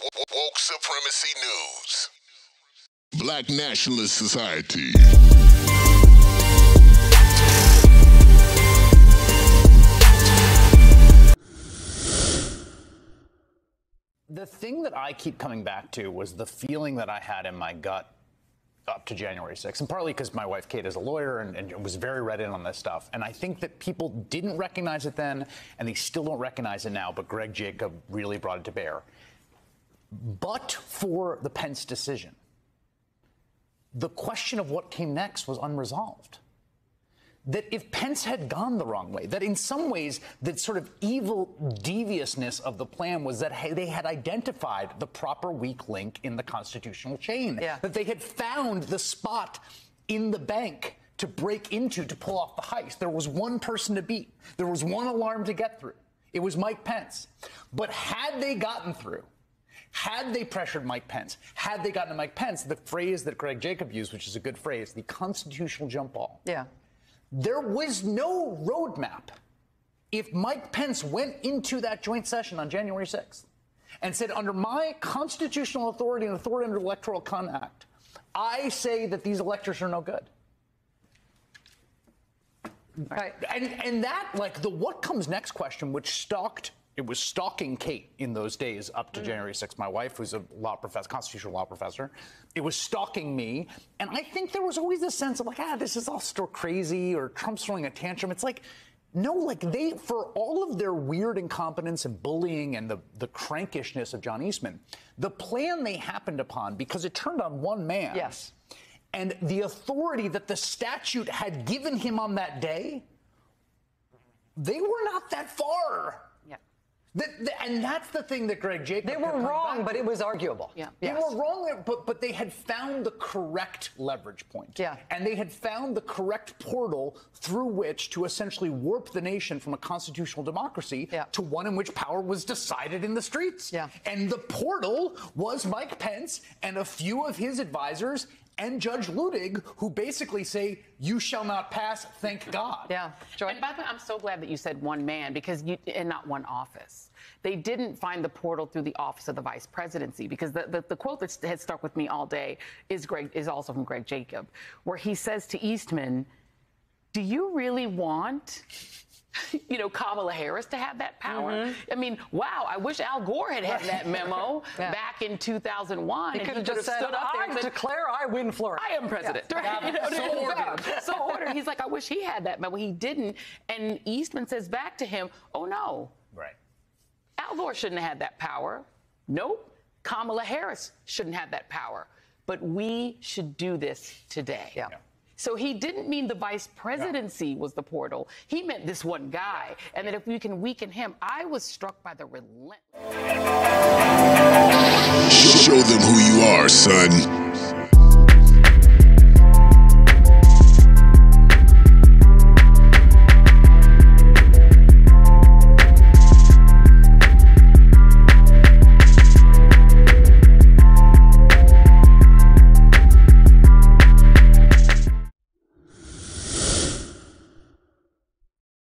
Woke Supremacy News. Black Nationalist Society. The thing that I keep coming back to was the feeling that I had in my gut up to January 6th, and partly because my wife Kate is a lawyer and was very read in on this stuff. And I think that people didn't recognize it then, and they still don't recognize it now, but Greg Jacob really brought it to bear. But for the Pence decision, the question of what came next was unresolved. That if Pence had gone the wrong way, that in some ways the sort of evil deviousness of the plan was that they had identified the proper weak link in the constitutional chain, that they had found the spot in the bank to break into to pull off the heist. There was one person to beat. There was one alarm to get through. It was Mike Pence. But had they gotten through, had they pressured Mike Pence, had they gotten to Mike Pence, the phrase that Greg Jacob used, which is a good phrase, the constitutional jump ball. There was no roadmap if Mike Pence went into that joint session on January 6th and said, under my constitutional authority and authority under the Electoral Act, I say that these electors are no good. Right. And that, like, the what comes next question, which was stalking Kate in those days up to January 6th. My wife, who's a law professor, constitutional law professor, it was stalking me. And I think there was always this sense of like, this is all still crazy, or Trump's throwing a tantrum. It's like, no, like for all of their weird incompetence and bullying and the crankishness of John Eastman, the plan they happened upon, because it turned on one man. Yes. And the authority that the statute had given him on that day, they were not that far. And that's the thing that Greg Jacob. They were wrong, but it was arguable. They were wrong, but they had found the correct leverage point. And they had found the correct portal through which to essentially warp the nation from a constitutional democracy to one in which power was decided in the streets. And the portal was Mike Pence and a few of his advisors and Judge Ludig, who basically say, you shall not pass, thank God. Joy? And by the way, I'm so glad that you said one man, and not one office. They didn't find the portal through the office of the vice presidency, because the quote that has stuck with me all day is also from Greg Jacob, where he says to Eastman, do you really want Kamala Harris to have that power? I mean, wow, I wish Al Gore had that memo back in 2001. He could have just said, I declare I win Florida. I am president. So ordered. He's like, I wish he had that memo. He didn't. And Eastman says back to him, oh, no. Right. Al Gore shouldn't have had that power. Nope. Kamala Harris shouldn't have that power. But we should do this today. So he didn't mean the vice presidency was the portal. He meant this one guy. And that if we can weaken him, I was struck by the relentless. Show them who you are, son.